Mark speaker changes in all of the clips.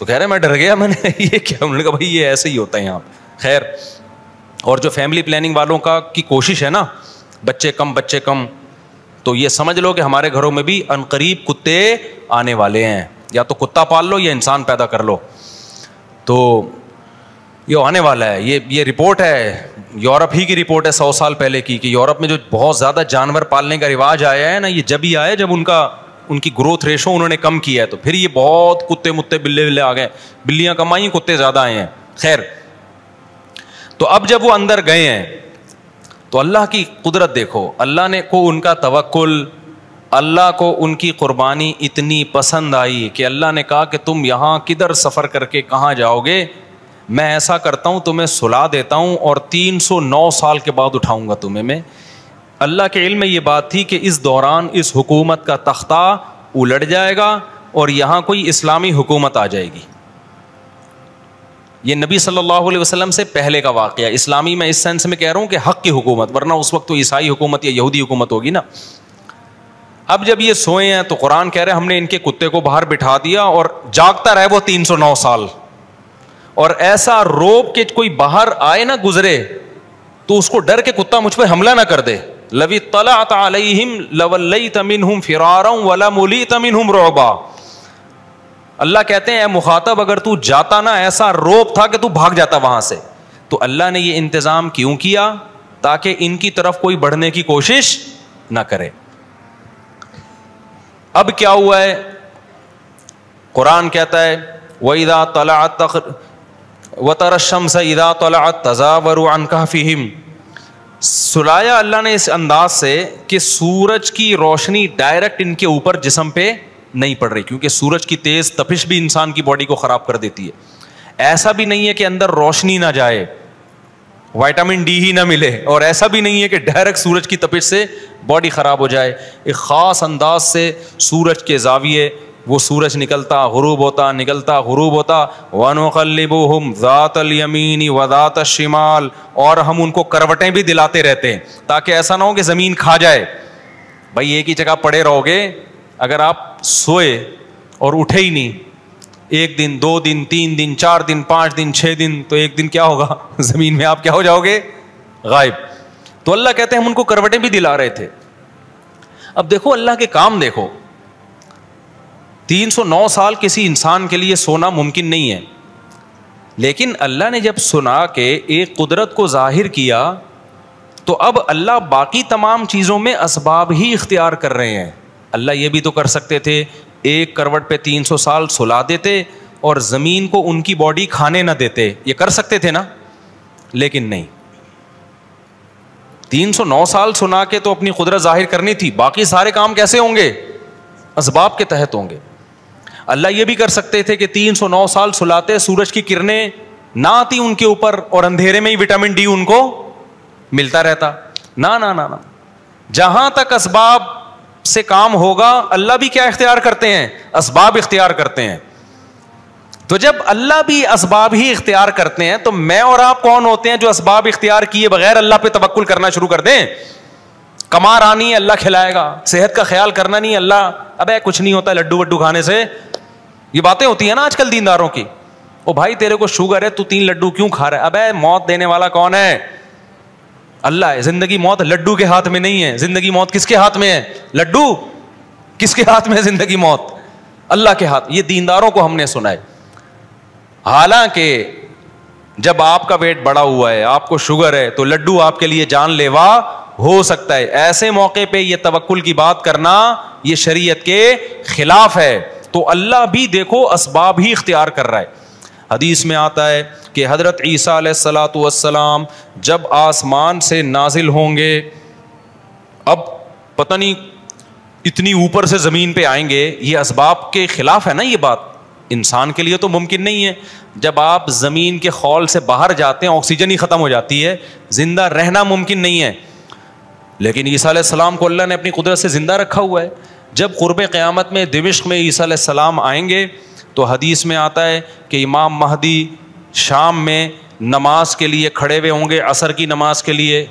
Speaker 1: تو کہہ رہے میں ڈر گیا, میں نے یہ کیا؟ انہوں نے کہا بھائی یہ ایسے ہی ہوتا ہے یہاں پہ. خیر, اور جو فیملی پلاننگ والوں کی کوشش ہے نا, بچے کم, تو یہ سمجھ لو کہ ہمارے گھروں میں بھی عنقریب کتے آنے والے ہیں. یا تو کتا پال لو یا انسان پیدا کر لو, تو یہ آنے والا ہے. یہ رپورٹ ہے, یورپ ہی کی رپورٹ ہے 100 سال پہلے کی, کہ یورپ میں جو بہت زیادہ جانور پالنے کا رواج آیا ہے نا, یہ جب ہی آیا جب ان کی گروتھ ریشو انہوں نے کم کیا ہے, تو پھر یہ بہت کتے متے بلے آ گئے, بلیاں کم آئی, کتے زیادہ آئے ہیں. خیر, تو اب جب وہ اندر گئے ہیں تو اللہ کی قدرت دیکھو, اللہ نے کو ان کا توکل, اللہ کو ان کی قربانی اتنی پسند آئی کہ اللہ نے کہا کہ تم یہاں کدھر سفر کر کے کہاں جاؤ گے, میں ایسا کرتا ہوں تمہیں سلا دیتا ہوں اور 309 سال کے بعد اٹھاؤں گا تمہیں میں. اللہ کے علم میں یہ بات تھی کہ اس دوران اس حکومت کا تختہ الٹ جائے گا اور یہاں کوئی اسلامی حکومت آ جائے گی. یہ نبی صلی اللہ علیہ وسلم سے پہلے کا واقعہ. اسلامی میں اس سینس میں کہہ رہا ہوں کہ حق کی حکومت, ورنہ اس وقت تو عیسائی حکومت یا یہودی حکومت ہوگی نا. اب جب یہ سوئے ہیں تو قرآن کہہ رہے ہم نے ان کے کتے کو باہر بٹھا دیا اور جاگتا رہے وہ 309 سال, اور ایسا روب کہ کوئی باہر آئے نہ گزرے تو اس کو ڈر کے کتا مجھ پہ حملہ نہ کر دے. لو اطلعت علیہم لولیت منہم فرارا ولملیت منہم رعبا. اللہ کہتے ہیں اے مخاطب, اگر تو جاتا نا ایسا روب تھا کہ تو بھاگ جاتا وہاں سے. تو اللہ نے یہ انتظام کیوں کیا؟ تاکہ ان کی طرف کوئی بڑھنے کی کوشش نہ کرے. اب کیا ہوا ہے؟ قرآن کہتا ہے وَإِذَا طَلَعَتْ وَتَرَى الشَّمْسَ إِذَا طَلَعَتْ تَزَاوَرُ عَنْ كَهْفِهِمْ. سلایا اللہ نے اس انداز سے کہ سورج کی روشنی ڈائریکٹ ان کے اوپر جسم پہ نہیں پڑ رہی, کیونکہ سورج کی تیز تپش بھی انسان کی باڈی کو خراب کر دیتی ہے. ایسا بھی نہیں ہے کہ اندر روشنی نہ جائے, وائٹامن ڈی ہی نہ ملے, اور ایسا بھی نہیں ہے کہ ڈائریکٹ سورج کی تپش سے باڈی خراب ہو جائے. ایک خاص انداز سے سورج کے زاویے, وہ سورج نکلتا غروب ہوتا نکلتا غروب ہوتا, وَنُقَلِّبُهُمْ ذَاتَ الْيَمِينِ وَذَاتَ الشِّمَالِ, اور ہم ان کو کروٹیں بھی دلاتے رہتے ہیں تاکہ ایسا نہ ہو کہ زمین کھا جائے. بھائی ایک ہی جگہ پڑے رہو گے, اگر آپ سوئے اور اٹھے ہی نہیں 1 دن 2 دن 3 دن 4 دن 5 دن 6 دن, تو ایک دن کیا ہوگا, زمین میں آپ کیا ہو جاؤ گے, غائب. تو اللہ کہتے ہیں ہم ان کو کروٹیں بھی دلا رہے تھے. اب دیکھو اللہ کے کام دیکھو, 309 سال کسی انسان کے لیے سونا ممکن نہیں ہے, لیکن اللہ نے جب سنا کہ ایک قدرت کو ظاہر کیا تو اب اللہ باقی تمام چیزوں میں اسباب ہی اختیار کر رہے ہیں. اللہ یہ بھی تو کر سکتے تھے ایک کروٹ پہ 300 سال سلا دیتے اور زمین کو ان کی باڈی کھانے نہ دیتے, یہ کر سکتے تھے نا, لیکن نہیں. 309 سال سنا کے تو اپنی قدرت ظاہر کرنی تھی, باقی سارے کام کیسے ہوں گے, اسباب کے تحت ہوں گے. اللہ یہ بھی کر سکتے تھے کہ 309 سال سلاتے, سورج کی کرنیں نہ آتی ان کے اوپر اور اندھیرے میں ہی وٹامن ڈی ان کو ملتا رہتا. نہ, جہاں تک اسباب سے کام ہوگا اللہ بھی کیا اختیار کرتے ہیں, اسباب اختیار کرتے ہیں. تو جب اللہ بھی اسباب ہی اختیار کرتے ہیں تو میں اور آپ کون ہوتے ہیں جو اسباب اختیار کیے بغیر اللہ پہ توکل کرنا شروع کر دیں. کمار آنی ہے اللہ کھلائے گا, صحت کا خیال کرنا نہیں, اللہ ابے کچھ نہیں ہوتا لڈو وڈو کھانے سے. یہ باتیں ہوتی ہیں نا آج کل دینداروں کی, او بھائی تیرے کو شوگر ہے تو 3 لڈو کیوں کھا رہا ہے, ابے موت دینے والا کون ہے, اللہ ہے. زندگی موت لڈو کے ہاتھ میں نہیں ہے, زندگی موت کس کے ہاتھ میں ہے, لڈو کس کے ہاتھ میں ہے, زندگی موت اللہ کے ہاتھ. یہ دینداروں کو ہم نے سنا ہے. حالانکہ جب آپ کا ویٹ بڑا ہوا ہے, آپ کو شوگر ہے, تو لڈو آپ کے لیے جان لیوا ہو سکتا ہے. ایسے موقع پہ یہ توکل کی بات کرنا یہ شریعت کے خلاف ہے. تو اللہ بھی دیکھو اسباب ہی اختیار کر رہا ہے. حدیث میں آتا ہے کہ حضرت عیسیٰ علیہ الصلوۃ والسلام جب آسمان سے نازل ہوں گے, اب پتہ نہیں اتنی اوپر سے زمین پہ آئیں گے, یہ اسباب کے خلاف ہے نا. یہ بات انسان کے لیے تو ممکن نہیں ہے. جب آپ زمین کے خول سے باہر جاتے ہیں آکسیجن ہی ختم ہو جاتی ہے, زندہ رہنا ممکن نہیں ہے. لیکن عیسیٰ علیہ السلام کو اللہ نے اپنی قدرت سے زندہ رکھا ہوا ہے. جب قرب قیامت میں دمشق میں عیسیٰ علیہ السلام آئیں گے تو حدیث میں آتا ہے کہ امام مہدی شام میں نماز کے لیے کھڑے ہوئے ہوں گے, عصر کی نماز کے لیے.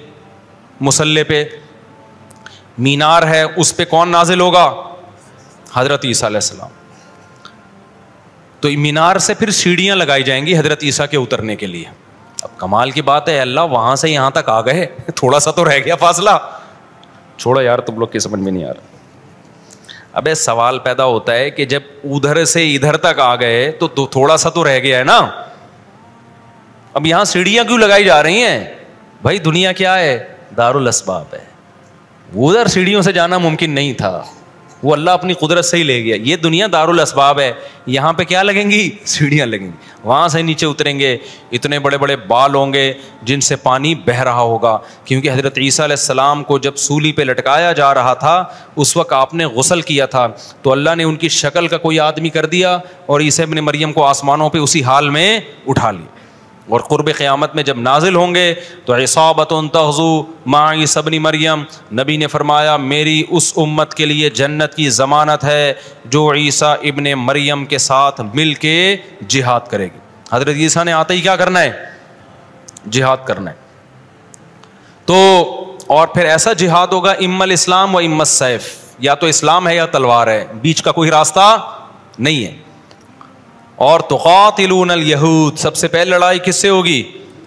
Speaker 1: مصلی پہ مینار ہے, اس پہ کون نازل ہوگا, حضرت عیسیٰ علیہ السلام. تو تو مینار سے پھر سیڑھیاں لگائی جائیں گی حضرت عیسیٰ کے اترنے کے لیے. اب کمال کی بات ہے, اللہ وہاں سے یہاں تک آ گئے, تھوڑا سا تو رہ گیا فاصلہ. چھوڑو یار, تم لوگ کی سمجھ میں نہیں آ رہا. ابے سوال پیدا ہوتا ہے کہ جب ادھر سے ادھر تک آ گئے تو تھوڑا سا تو رہ گیا ہے نا. اب یہاں سیڑھیاں کیوں لگائی جا رہی ہیں؟ بھائی دنیا کیا ہے؟ دارالاسباب ہے. ادھر سیڑھیوں سے جانا ممکن نہیں تھا, وہ اللہ اپنی قدرت سے ہی لے گیا. یہ دنیا دارالاسباب ہے, یہاں پہ کیا لگیں گی؟ سیڑھیاں لگیں گی. وہاں سے نیچے اتریں گے, اتنے بڑے بڑے بال ہوں گے جن سے پانی بہہ رہا ہوگا, کیونکہ حضرت عیسیٰ علیہ السلام کو جب سولی پہ لٹکایا جا رہا تھا اس وقت آپ نے غسل کیا تھا, تو اللہ نے ان کی شکل کا کوئی آدمی کر دیا اور عیسیٰ ابن مریم کو آسمانوں پہ اسی حال میں اٹھا لیا. اور قرب قیامت میں جب نازل ہوں گے تو عصابۃ تغزو مع عیسیٰ ابن مریم, نبی نے فرمایا میری اس امت کے لیے جنت کی ضمانت ہے جو عیسیٰ ابن مریم کے ساتھ مل کے جہاد کرے گی. حضرت عیسیٰ نے آتے ہی کیا کرنا ہے؟ جہاد کرنا ہے. تو اور پھر ایسا جہاد ہوگا اما الاسلام و اما السیف, یا تو اسلام ہے یا تلوار ہے, بیچ کا کوئی راستہ نہیں ہے. اور تقاتلون الیہود, سب سے پہلے لڑائی کس سے ہوگی؟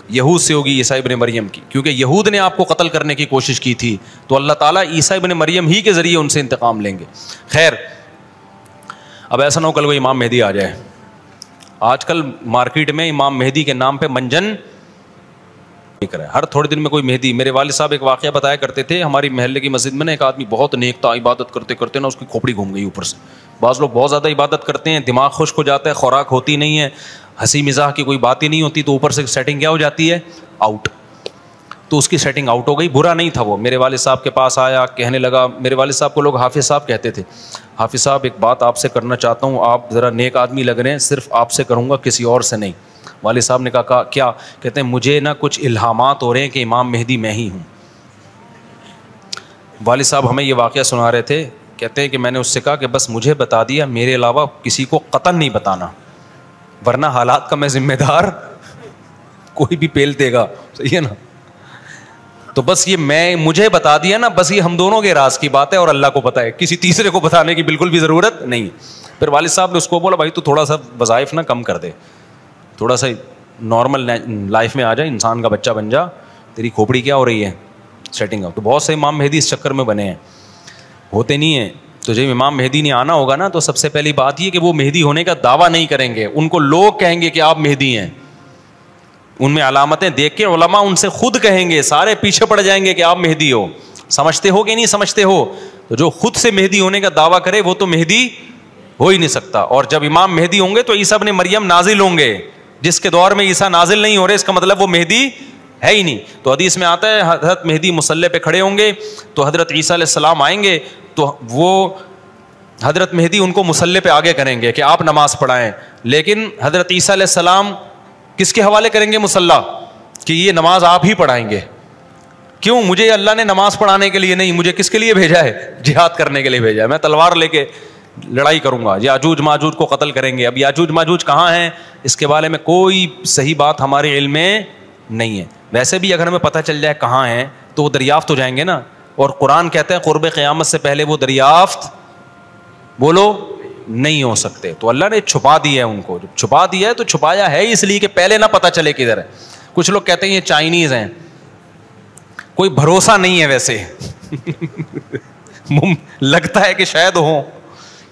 Speaker 1: یہود سے ہوگی, عیسیٰ ابن مریم کی, کیونکہ یہود نے آپ کو قتل کرنے کی کوشش کی تھی, تو اللہ تعالیٰ عیسیٰ ابن مریم ہی کے ذریعے ان سے انتقام لیں گے. خیر, اب ایسا نہ ہو کل وہ امام مہدی آ جائے. آج کل مارکیٹ میں امام مہدی کے نام پہ منجن ہے, ہر تھوڑے دن میں کوئی مہدی. میرے والد صاحب ایک واقعہ بتایا کرتے تھے, ہماری محلے کی مسجد میں نا ایک آدمی بہت نیک تھا, عبادت کرتے کرتے نا اس کی کھوپڑی گھوم گئی اوپر سے. بعض لوگ بہت زیادہ عبادت کرتے ہیں, دماغ خشک ہو جاتا ہے, خوراک ہوتی نہیں ہے, ہنسی مزاح کی کوئی بات ہی نہیں ہوتی, تو اوپر سے سیٹنگ کیا ہو جاتی ہے؟ آؤٹ. تو اس کی سیٹنگ آؤٹ ہو گئی. برا نہیں تھا وہ, میرے والد صاحب کے پاس آیا, کہنے لگا, میرے والد صاحب کو لوگ حافظ صاحب کہتے تھے, حافظ صاحب ایک بات آپ سے کرنا چاہتا ہوں, آپ ذرا نیک آدمی لگ رہے ہیں, صرف آپ سے کروں گا, کسی اور سے نہیں. والد صاحب نے کہا کیا؟ کہتے ہیں مجھے نا کچھ الہامات ہو رہے ہیں کہ امام مہدی میں ہی ہوں. والد صاحب ہمیں یہ واقعہ سنا رہے تھے, کہتے ہیں کہ میں نے اس سے کہا کہ بس مجھے بتا دیا, میرے علاوہ کسی کو قطعاً نہیں بتانا, ورنہ حالات کا میں ذمہ دار, کوئی بھی پیل دے گا, صحیح ہے نا. تو بس یہ میں مجھے بتا دیا نا, بس یہ ہم دونوں کے راز کی بات ہے اور اللہ کو پتہ ہے, کسی تیسرے کو بتانے کی بالکل بھی ضرورت نہیں. پھر والد صاحب نے اس کو بولا بھائی تو تھوڑا سا وظائف نا کم کر دے, تھوڑا سا نارمل لائف میں آ جائے, انسان کا بچہ بن جا, تیری کھوپڑی کیا ہو رہی ہے سیٹنگ اپ. تو بہت سے امام مہدی اس چکر میں بنے ہیں, ہوتے نہیں ہیں. تو جب امام مہدی نے آنا ہوگا نا تو سب سے پہلی بات یہ کہ وہ مہدی ہونے کا دعویٰ نہیں کریں گے, ان کو لوگ کہیں گے کہ آپ مہدی ہیں, ان میں علامتیں دیکھ کے علماء ان سے خود کہیں گے, سارے پیچھے پڑ جائیں گے کہ آپ مہدی ہو. سمجھتے ہو کہ نہیں سمجھتے ہو؟ تو جو خود سے مہدی ہونے کا دعویٰ کرے وہ تو مہدی ہو ہی نہیں سکتا. اور جب امام مہدی ہوں گے تو عیسیٰ ابن مریم نازل ہوں گے, جس کے دور میں عیسیٰ نازل نہیں ہو رہے اس کا مطلب وہ مہدی ہے ہی نہیں. تو حدیث میں آتا ہے حضرت مہدی مصلی پہ کھڑے ہوں گے تو حضرت عیسیٰ علیہ السلام آئیں گے, تو وہ حضرت مہدی ان کو مصلی پہ آگے کریں گے کہ آپ نماز پڑھائیں, لیکن حضرت عیسیٰ علیہ السلام کس کے حوالے کریں گے مصلی, کہ یہ نماز آپ ہی پڑھائیں گے. کیوں؟ مجھے اللہ نے نماز پڑھانے کے لیے نہیں, مجھے کس کے لیے بھیجا ہے؟ جہاد کرنے کے لیے بھیجا ہے. میں تلوار لے کے لڑائی کروں گا, یاجوج ماجوج کو قتل کریں گے. اب یاجوج ماجوج کہاں ہیں اس کے بارے میں کوئی صحیح بات ہمارے علم میں نہیں ہے. ویسے بھی اگر ہمیں پتہ چل جائے کہاں ہیں تو وہ دریافت ہو جائیں گے نا, اور قرآن کہتا ہے قرب قیامت سے پہلے وہ دریافت بولو نہیں ہو سکتے. تو اللہ نے چھپا دیا ہے ان کو, جب چھپا دیا ہے تو چھپایا ہے اس لیے کہ پہلے نہ پتہ چلے کدھر ہے. کچھ لوگ کہتے ہیں یہ چائنیز ہیں, کوئی بھروسہ نہیں ہے ویسے لگتا ہے کہ شاید ہوں,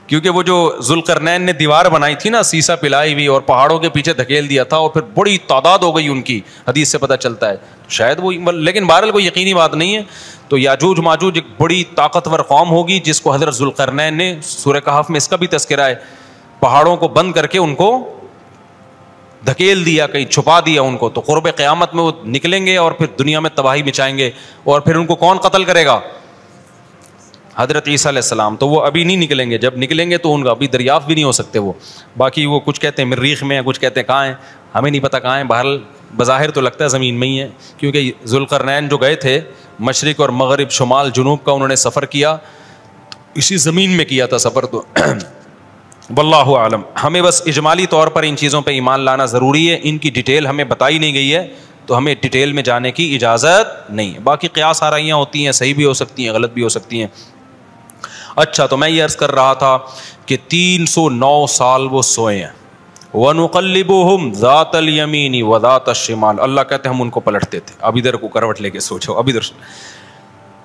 Speaker 1: کیونکہ وہ جو ذوالقرنین نے دیوار بنائی تھی نا سیسا پلائی ہوئی اور پہاڑوں کے پیچھے دھکیل دیا تھا, اور پھر بڑی تعداد ہو گئی ان کی, حدیث سے پتہ چلتا ہے شاید وہ, لیکن بہرحال کوئی یقینی بات نہیں ہے. تو یاجوج ماجوج ایک بڑی طاقتور قوم ہوگی جس کو حضرت ذوالقرنین نے, سورہ کہف میں اس کا بھی تذکرہ ہے, پہاڑوں کو بند کر کے ان کو دھکیل دیا, کہیں چھپا دیا ان کو. تو قرب قیامت میں وہ نکلیں گے اور پھر دنیا میں تباہی مچائیں گے, اور پھر ان کو کون قتل کرے گا؟ حضرت عیسیٰ علیہ السلام. تو وہ ابھی نہیں نکلیں گے, جب نکلیں گے تو ان کا ابھی دریافت بھی نہیں ہو سکتے وہ. باقی وہ کچھ کہتے ہیں مریخ میں ہیں, کچھ کہتے ہیں کہاں ہیں, ہمیں نہیں پتہ کہاں ہیں. بہرحال بظاہر تو لگتا ہے زمین میں ہی ہے, کیونکہ ذوالقرنین جو گئے تھے مشرق اور مغرب شمال جنوب کا انہوں نے سفر کیا, اسی زمین میں کیا تھا سفر. تو واللہ عالم. ہمیں بس اجمالی طور پر ان چیزوں پہ ایمان لانا ضروری ہے, ان کی ڈیٹیل ہمیں بتائی نہیں گئی ہے تو ہمیں ڈیٹیل میں جانے کی اجازت نہیں ہے. باقی قیاس آرائیاں ہوتی ہیں, صحیح بھی ہو سکتی ہیں, غلط بھی ہو سکتی ہیں. اچھا, تو میں یہ عرض کر رہا تھا کہ 309 سال وہ سوئے ہیں, وَنُقَلِّبُهُمْ ذَاتَ الْيَمِينِ وَذَاتَ الشِّمَالِ, اللہ کہتے ہیں ہم ان کو پلٹتے تھے, اب ادھر کو کروٹ لے کے سوچو, اب ادھر.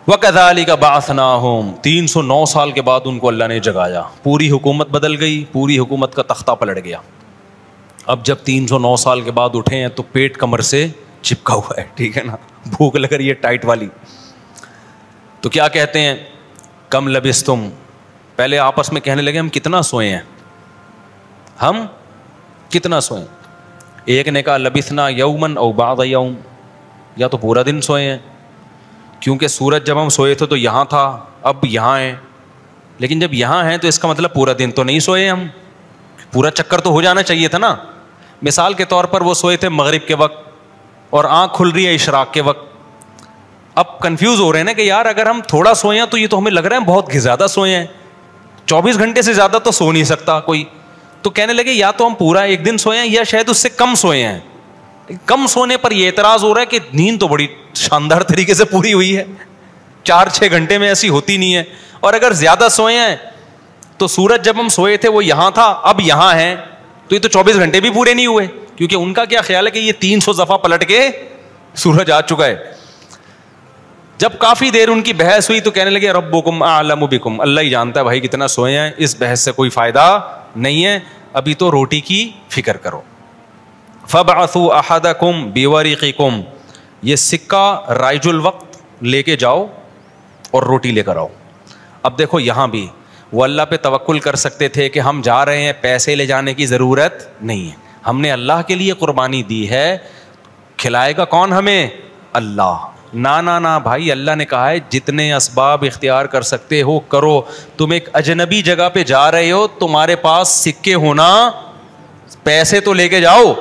Speaker 1: وَكَذَلِكَ بَعَثْنَاهُمْ, 309 سال کے بعد ان کو اللہ نے جگایا, پوری حکومت بدل گئی, پوری حکومت کا تختہ پلٹ گیا. اب جب 309 سال کے بعد اٹھے ہیں تو پیٹ کمر سے چپکا ہوا ہے, ٹھیک ہے نا, بھوک لگ رہی ہے ٹائٹ والی. تو کیا کہتے ہیں, کم لبستم, پہلے آپس میں کہنے لگے ہم کتنا سوئے ہیں, ہم کتنا سوئے. ایک نے کہا لبثنا یومن او بعض یوم, یا تو پورا دن سوئے ہیں, کیونکہ سورج جب ہم سوئے تھے تو یہاں تھا, اب یہاں ہیں, لیکن جب یہاں ہیں تو اس کا مطلب پورا دن تو نہیں سوئے ہم, پورا چکر تو ہو جانا چاہیے تھا نا. مثال کے طور پر وہ سوئے تھے مغرب کے وقت اور آنکھ کھل رہی ہے اشراق کے وقت. اب کنفیوز ہو رہے ہیں نا کہ یار اگر ہم تھوڑا سوئے ہیں تو یہ تو ہمیں لگ رہا ہے بہت زیادہ سوئے ہیں, 24 گھنٹے سے زیادہ تو سو نہیں سکتا کوئی. تو کہنے لگے یا تو ہم پورا ایک دن سوئے ہیں یا شاید اس سے کم سوئے ہیں. کم سونے پر یہ اعتراض ہو رہا ہے کہ نیند تو بڑی شاندار طریقے سے پوری ہوئی ہے, 4-6 گھنٹے میں ایسی ہوتی نہیں ہے. اور اگر زیادہ سوئے ہیں تو سورج جب ہم سوئے تھے وہ یہاں تھا, اب یہاں ہیں, تو یہ تو 24 گھنٹے بھی پورے نہیں ہوئے, کیونکہ ان کا کیا خیال ہے کہ یہ 300 دفعہ پلٹ کے سورج آ چکا ہے. جب کافی دیر ان کی بحث ہوئی تو کہنے لگے ربکم اعلم بکم, اللہ ہی جانتا ہے بھائی کتنا سوئے ہیں, اس بحث سے کوئی فائدہ نہیں ہے, ابھی تو روٹی کی فکر کرو. فبعثوا احدکم بورقکم, یہ سکہ رائج الوقت لے کے جاؤ اور روٹی لے کر آؤ. اب دیکھو یہاں بھی وہ اللہ پہ توکل کر سکتے تھے کہ ہم جا رہے ہیں, پیسے لے جانے کی ضرورت نہیں ہے, ہم نے اللہ کے لیے قربانی دی ہے, کھلائے گا کون ہمیں, اللہ. نا بھائی, اللہ نے کہا ہے جتنے اسباب اختیار کر سکتے ہو کرو. تم ایک اجنبی جگہ پہ جا رہے ہو, تمہارے پاس سکے ہونا, پیسے تو لے کے جاؤ.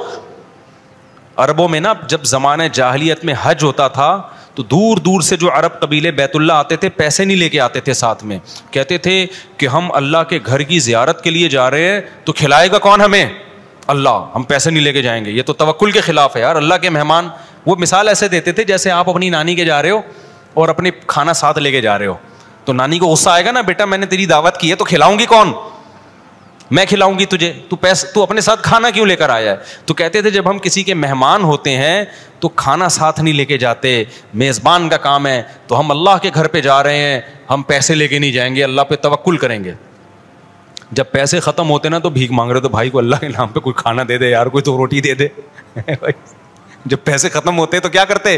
Speaker 1: عربوں میں نا جب زمانہ جاہلیت میں حج ہوتا تھا تو دور دور سے جو عرب قبیلے بیت اللہ آتے تھے پیسے نہیں لے کے آتے تھے ساتھ میں, کہتے تھے کہ ہم اللہ کے گھر کی زیارت کے لیے جا رہے ہیں تو کھلائے گا کون ہمیں, اللہ, ہم پیسے نہیں لے کے جائیں گے. یہ تو توکل کے خلاف ہے یار. اللہ کے مہمان, وہ مثال ایسے دیتے تھے جیسے آپ اپنی نانی کے جا رہے ہو اور اپنے کھانا ساتھ لے کے جا رہے ہو, تو نانی کو غصہ آئے گا نا, بیٹا میں نے تیری دعوت کی ہے تو کھلاؤں گی کون, میں کھلاؤں گی تجھے, تو اپنے ساتھ کھانا کیوں لے کر آیا ہے. تو کہتے تھے جب ہم کسی کے مہمان ہوتے ہیں تو کھانا ساتھ نہیں لے کے جاتے, میزبان کا کام ہے, تو ہم اللہ کے گھر پہ جا رہے ہیں, ہم پیسے لے کے نہیں جائیں گے, اللہ پہ توکل کریں گے. جب پیسے ختم ہوتے نا تو بھیک مانگ رہے, تو بھائی کو اللہ کے نام پہ کوئی کھانا دے دے یار, کوئی تو روٹی دے دے. جب پیسے ختم ہوتے تو کیا کرتے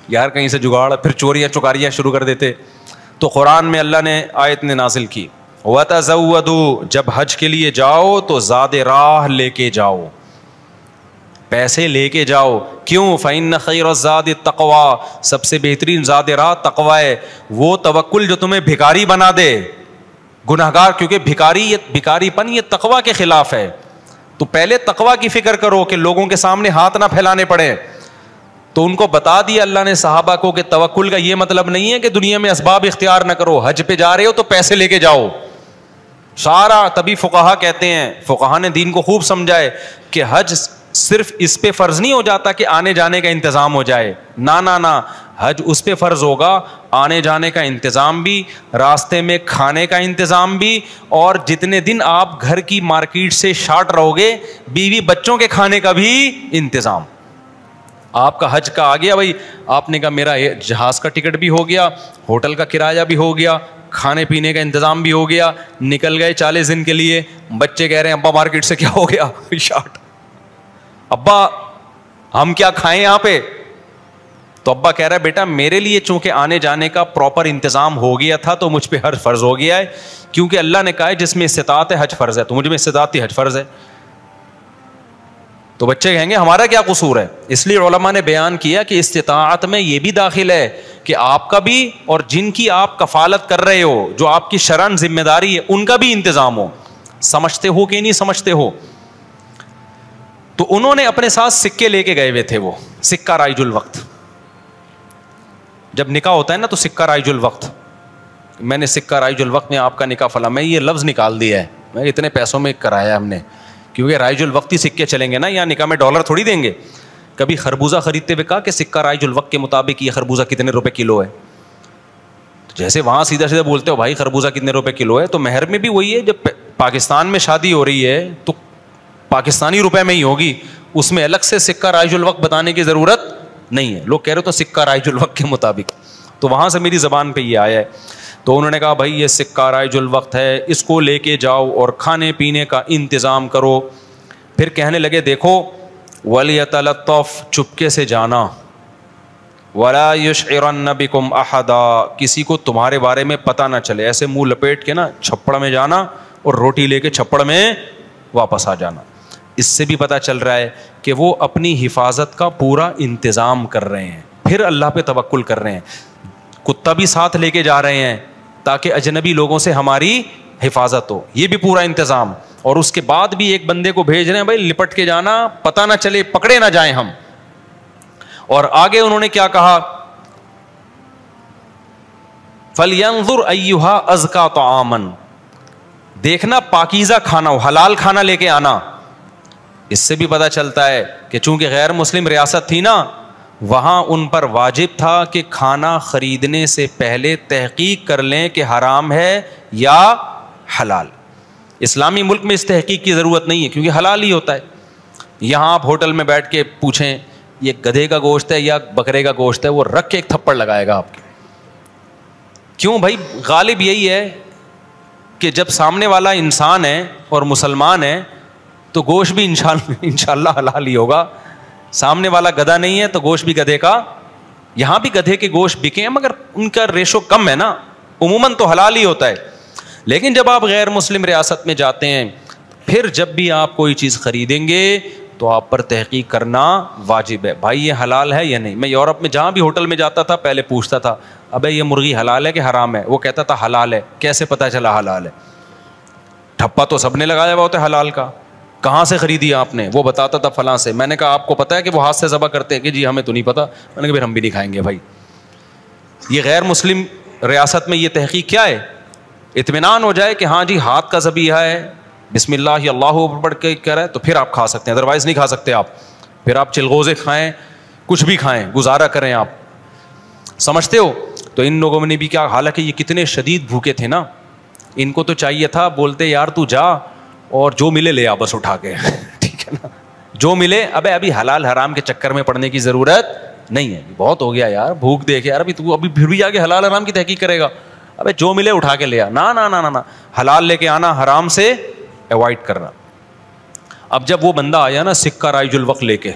Speaker 1: یار, کہیں سے جگاڑ, پھر چوریاں چکاریاں شروع کر دیتے. تو قرآن میں اللہ نے آیت نے نازل کی وَتَزَوَّدُوا, جب حج کے لیے جاؤ تو زاد راہ لے کے جاؤ, پیسے لے کے جاؤ. کیوں, فَإِنَّ خَيْرَ الزَّادِ التَّقْوَىٰ, سب سے بہترین زاد راہ تقویٰ ہے. وہ توکل جو تمہیں بھکاری بنا دے, گنہگار, کیونکہ بھکاری پن یہ تقویٰ کے خلاف ہے. تو پہلے تقویٰ کی فکر کرو کہ لوگوں کے سامنے ہاتھ نہ پھیلانے پڑے. تو ان کو بتا دیا اللہ نے صحابہ کو کہ توکل کا یہ مطلب نہیں ہے کہ دنیا میں اسباب اختیار نہ کرو, حج پہ جا رہے ہو تو پیسے لے کے جاؤ سارا. تبھی فقہا کہتے ہیں, فقہا نے دین کو خوب سمجھائے کہ حج صرف اس پہ فرض نہیں ہو جاتا کہ آنے جانے کا انتظام ہو جائے, نہ, حج اس پہ فرض ہوگا آنے جانے کا انتظام بھی, راستے میں کھانے کا انتظام بھی, اور جتنے دن آپ گھر کی مارکیٹ سے شارٹ رہو گے بیوی بچوں کے کھانے کا بھی انتظام. آپ کا حج کا آ گیا بھائی, آپ نے کہا میرا جہاز کا ٹکٹ بھی ہو گیا, ہوٹل کا کرایہ بھی ہو گیا, کھانے پینے کا انتظام بھی ہو گیا, نکل گئے 40 دن کے لیے. بچے کہہ رہے ہیں ابا مارکیٹ سے کیا ہو گیا شارٹ, ابا ہم کیا کھائیں یہاں پہ. تو ابا کہہ رہا ہے بیٹا میرے لیے چونکہ آنے جانے کا پراپر انتظام ہو گیا تھا تو مجھ پہ حج فرض ہو گیا ہے, کیونکہ اللہ نے کہا ہے جس میں استطاعت ہے حج فرض ہے, تو مجھ میں استطاعت تھی حج فرض ہے. تو بچے کہیں گے ہمارا کیا قصور ہے. اس لیے علماء نے بیان کیا کہ استطاعت میں یہ بھی داخل ہے کہ آپ کا بھی اور جن کی آپ کفالت کر رہے ہو, جو آپ کی شرعن ذمہ داری ہے, ان کا بھی انتظام ہو. سمجھتے ہو کہ نہیں سمجھتے ہو. تو انہوں نے اپنے ساتھ سکے لے کے گئے ہوئے تھے, وہ سکہ رائج الوقت. جب نکاح ہوتا ہے نا تو سکہ رائج الوقت, میں نے سکہ رائج الوقت میں آپ کا نکاح فلاں, میں یہ لفظ نکال دیا ہے, میں اتنے پیسوں میں کرایا ہم نے, کیونکہ رائج الوقت ہی سکے چلیں گے نا, یہاں نکاح میں ڈالر تھوڑی دیں گے. کبھی خربوزہ خریدتے ہوئے کہا کہ سکہ رائج الوقت کے مطابق یہ خربوزہ کتنے روپے کلو ہے, جیسے وہاں سیدھا سیدھا بولتے ہو بھائی خربوزہ کتنے روپے کلو ہے, تو مہر میں بھی وہی ہے. جب پاکستان میں شادی ہو رہی ہے تو پاکستانی روپے میں ہی ہوگی, اس میں الگ سے سکہ رائج الوقت بتانے کی ضرورت نہیں ہے. لوگ کہہ رہے تو سکہ رائج الوقت کے مطابق, تو وہاں سے میری زبان پہ یہ آیا ہے. تو انہوں نے کہا بھائی یہ سکہ رائج الوقت ہے, اس کو لے کے جاؤ اور کھانے پینے کا انتظام کرو. پھر کہنے لگے دیکھو وَلْيَتَلَطَّفْ, چپکے سے جانا, وَلَا يُشْعِرَنَّ بِكُمْ أَحَدًا, کسی کو تمہارے بارے میں پتہ نہ چلے. ایسے منہ لپیٹ کے نا چھپڑ میں جانا اور روٹی لے کے چھپڑ میں واپس آ جانا. اس سے بھی پتہ چل رہا ہے کہ وہ اپنی حفاظت کا پورا انتظام کر رہے ہیں, پھر اللہ پہ توکل کر رہے ہیں. کتا بھی ساتھ لے کے جا رہے ہیں تاکہ اجنبی لوگوں سے ہماری حفاظت ہو, یہ بھی پورا انتظام. اور اس کے بعد بھی ایک بندے کو بھیج رہے ہیں بھائی لپٹ کے جانا, پتہ نہ چلے, پکڑے نہ جائیں ہم. اور آگے انہوں نے کیا کہا, فَلْيَنظُرْ أَيُّهَا أَزْكَىٰ طَعَامًا, دیکھنا پاکیزہ کھانا ہو, حلال کھانا لے کے آنا. اس سے بھی پتہ چلتا ہے کہ چونکہ غیر مسلم ریاست تھی نا, وہاں ان پر واجب تھا کہ کھانا خریدنے سے پہلے تحقیق کر لیں کہ حرام ہے یا حلال. اسلامی ملک میں اس تحقیق کی ضرورت نہیں ہے کیونکہ حلال ہی ہوتا ہے. یہاں آپ ہوٹل میں بیٹھ کے پوچھیں یہ گدھے کا گوشت ہے یا بکرے کا گوشت ہے, وہ رکھ کے ایک تھپڑ لگائے گا آپ کے. کیوں بھائی, غالب یہی ہے کہ جب سامنے والا انسان ہے اور مسلمان ہے تو گوشت بھی انشاءاللہ حلال ہی ہوگا. سامنے والا گدھا نہیں ہے تو گوشت بھی گدھے کا. یہاں بھی گدھے کے گوشت بکے ہیں مگر ان کا ریشو کم ہے نا, عموماً تو حلال ہی ہوتا ہے. لیکن جب آپ غیر مسلم ریاست میں جاتے ہیں, پھر جب بھی آپ کوئی چیز خریدیں گے تو آپ پر تحقیق کرنا واجب ہے, بھائی یہ حلال ہے یا نہیں. میں یورپ میں جہاں بھی ہوٹل میں جاتا تھا پہلے پوچھتا تھا ابے یہ مرغی حلال ہے کہ حرام ہے, وہ کہتا تھا حلال ہے. کیسے پتہ چلا حلال ہے؟ ٹھپا تو سب نے لگایا ہوا ہوتا ہے حلال کا. کہاں سے خریدی آپ نے؟ وہ بتاتا تھا فلاں سے. میں نے کہا آپ کو پتا ہے کہ وہ ہاتھ سے ذبح کرتے ہیں؟ کہ جی ہمیں تو نہیں پتا. میں نے کہا پھر ہم بھی نہیں کھائیں گے بھائی. یہ غیر مسلم ریاست میں یہ تحقیق کیا ہے؟ اطمینان ہو جائے کہ ہاں جی ہاتھ کا ذبیحہ ہے, بسم اللہ اللہ پڑھ کے کہہ رہا ہے, تو پھر آپ کھا سکتے ہیں, ادروائز نہیں کھا سکتے آپ. پھر آپ چلغوزے کھائیں, کچھ بھی کھائیں, گزارا کریں آپ. سمجھتے ہو؟ تو ان لوگوں نے بھی کیا, حالانکہ یہ کتنے شدید بھوکے تھے نا, ان کو تو چاہیے تھا, بولتے یار تو جا اور جو ملے لے آ بس اٹھا کے, ٹھیک ہے نا, جو ملے. ابھی حلال حرام کے چکر میں پڑنے کی ضرورت نہیں ہے, بہت ہو گیا یار, بھوک دیکھے یار, ابھی پھر بھی آگے حلال حرام کی تحقیق کرے گا. ابے جو ملے اٹھا کے لے آ, نہ حلال لے کے آنا, حرام سے ایوائڈ کرنا. اب جب وہ بندہ آیا نا سکہ رائج الوقت لے کے,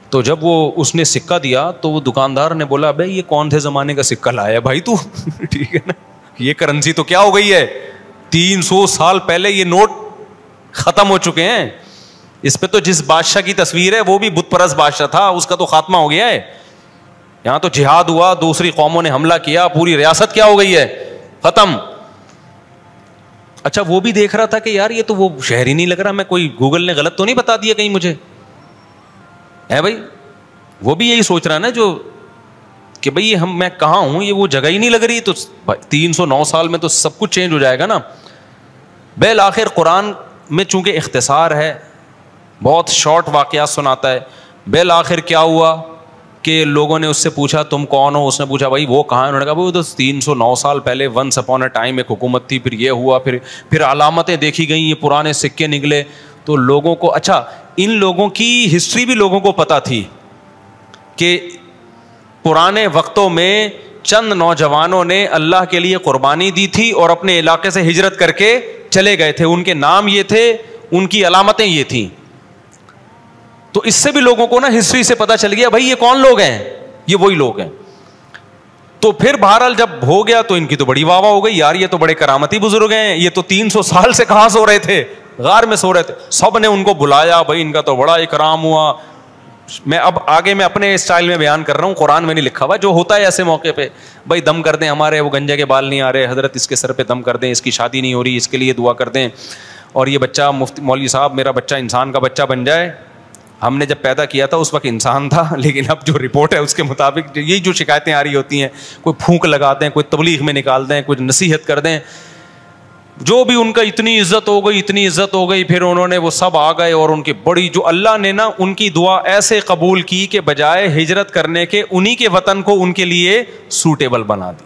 Speaker 1: تو جب وہ اس نے سکہ دیا تو وہ دکاندار نے بولا ابے یہ کون سے زمانے کا سکہ لایا بھائی تو, ٹھیک ہے نا, یہ کرنسی تو کیا ہو گئی ہے, 300 سال پہلے یہ نوٹ ختم ہو چکے ہیں. اس پہ تو جس بادشاہ کی تصویر ہے وہ بھی بت پرست بادشاہ تھا, اس کا تو خاتمہ ہو گیا ہے. یہاں تو جہاد ہوا, دوسری قوموں نے حملہ کیا, پوری ریاست کیا ہو گئی ہے, ختم. اچھا وہ بھی دیکھ رہا تھا کہ یار یہ تو وہ شہر ہی نہیں لگ رہا, میں کوئی گوگل نے غلط تو نہیں بتا دیا کہیں مجھے, ہے بھائی. وہ بھی یہی سوچ رہا نا جو کہ بھئی میں کہاں ہوں, یہ وہ جگہ ہی نہیں لگ رہی. تو 309 سال میں تو سب کچھ چینج ہو جائے گا نا. بالآخر قرآن میں چونکہ اختصار ہے, بہت شارٹ واقعات سناتا ہے. بالآخر کیا ہوا کہ لوگوں نے اس سے پوچھا تم کون ہو, اس نے پوچھا بھائی وہ کہاں ہے, انہوں نے کہا وہ تو 309 سال پہلے ونس اپون اے ٹائم ایک حکومت تھی, پھر یہ ہوا, پھر علامتیں دیکھی گئیں, یہ پرانے سکے نکلے. تو لوگوں کو, اچھا ان لوگوں کی ہسٹری بھی لوگوں کو پتہ تھی کہ پرانے وقتوں میں چند نوجوانوں نے اللہ کے لیے قربانی دی تھی اور اپنے علاقے سے ہجرت کر کے چلے گئے تھے, ان کے نام یہ تھے, ان کی علامتیں یہ تھیں. تو اس سے بھی لوگوں کو نا ہسٹری سے پتہ چل گیا بھائی یہ کون لوگ ہیں, یہ وہی لوگ ہیں. تو پھر بہرحال جب ہو گیا تو ان کی تو بڑی واہ واہ ہو گئی, یار یہ تو بڑے کرامتی بزرگ ہیں, یہ تو 300 سال سے کہاں سو رہے تھے, غار میں سو رہے تھے. سب نے ان کو بلایا, بھائی ان کا تو بڑا اکرام ہوا. میں اب آگے میں اپنے اسٹائل میں بیان کر رہا ہوں, قرآن میں نہیں لکھا ہوا, جو ہوتا ہے ایسے موقع پہ, بھائی دم کر دیں, ہمارے وہ گنجے کے بال نہیں آ رہے, حضرت اس کے سر پہ دم کر دیں, اس کی شادی نہیں ہو رہی, اس کے لیے دعا کر دیں, اور یہ بچہ مفتی مولوی صاحب میرا بچہ انسان کا بچہ بن جائے. ہم نے جب پیدا کیا تھا اس وقت انسان تھا, لیکن اب جو رپورٹ ہے اس کے مطابق یہی جو شکایتیں آ رہی ہوتی ہیں, کوئی پھونک لگا دیں, کوئی تبلیغ میں نکال دیں, کوئی نصیحت کر دیں, جو بھی ان کا اتنی عزت ہو گئی, پھر انہوں نے وہ سب آ گئے اور ان کی بڑی, جو اللہ نے نا ان کی دعا ایسے قبول کی کہ بجائے ہجرت کرنے کے انہی کے وطن کو ان کے لیے سوٹیبل بنا دی.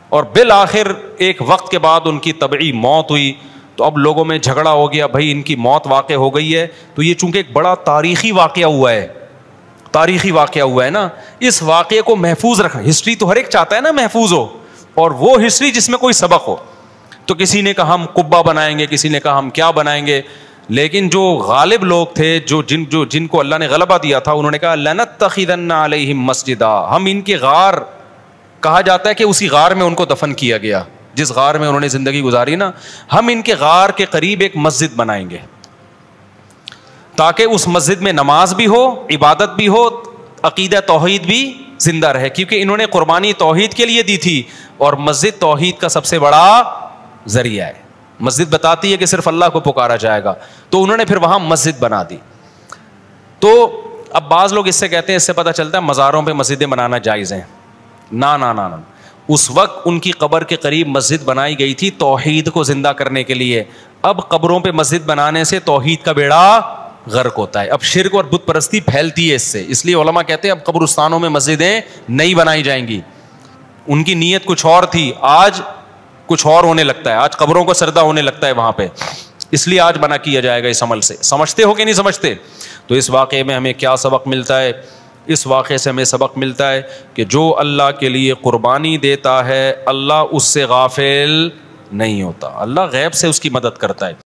Speaker 1: اور بالآخر ایک وقت کے بعد ان کی طبعی موت ہوئی. تو اب لوگوں میں جھگڑا ہو گیا, بھائی ان کی موت واقع ہو گئی ہے. تو یہ چونکہ ایک بڑا تاریخی واقعہ ہوا ہے, تاریخی واقعہ ہوا ہے نا, اس واقعے کو محفوظ رکھنا. ہسٹری تو ہر ایک چاہتا ہے نا محفوظ ہو, اور وہ ہسٹری جس میں کوئی سبق ہو. تو کسی نے کہا ہم قبہ بنائیں گے, کسی نے کہا ہم کیا بنائیں گے, لیکن جو غالب لوگ تھے, جن کو اللہ نے غلبہ دیا تھا, انہوں نے کہا لنتخذن علیہم مسجدا, ہم ان کے غار, کہا جاتا ہے کہ اسی غار میں ان کو دفن کیا گیا جس غار میں انہوں نے زندگی گزاری نا, ہم ان کے غار کے قریب ایک مسجد بنائیں گے تاکہ اس مسجد میں نماز بھی ہو, عبادت بھی ہو, عقیدہ توحید بھی زندہ رہے, کیونکہ انہوں نے قربانی توحید کے لیے دی تھی, اور مسجد توحید کا سب سے بڑا ذریعہ ہے. مسجد بتاتی ہے کہ صرف اللہ کو پکارا جائے گا, تو انہوں نے پھر وہاں مسجد بنا دی. تو اب بعض لوگ اس سے کہتے ہیں, اس سے پتہ چلتا ہے مزاروں پہ مسجدیں بنانا جائز ہیں. نا نا نا نا, اس وقت ان کی قبر کے قریب مسجد بنائی گئی تھی توحید کو زندہ کرنے کے لیے. اب قبروں پہ مسجد بنانے سے توحید کا بیڑا غرق ہوتا ہے, اب شرک اور بت پرستی پھیلتی ہے اس سے. اس لیے علماء کہتے ہیں اب قبرستانوں میں مسجدیں نہیں بنائی جائیں گی. ان کی نیت کچھ اور تھی, آج کچھ اور ہونے لگتا ہے, آج قبروں کو سردہ ہونے لگتا ہے وہاں پہ, اس لیے آج منع کیا جائے گا اس عمل سے. سمجھتے ہو کہ نہیں سمجھتے؟ تو اس واقعے میں ہمیں کیا سبق ملتا ہے؟ اس واقعے سے ہمیں سبق ملتا ہے کہ جو اللہ کے لیے قربانی دیتا ہے اللہ اس سے غافل نہیں ہوتا, اللہ غیب سے اس کی مدد کرتا ہے.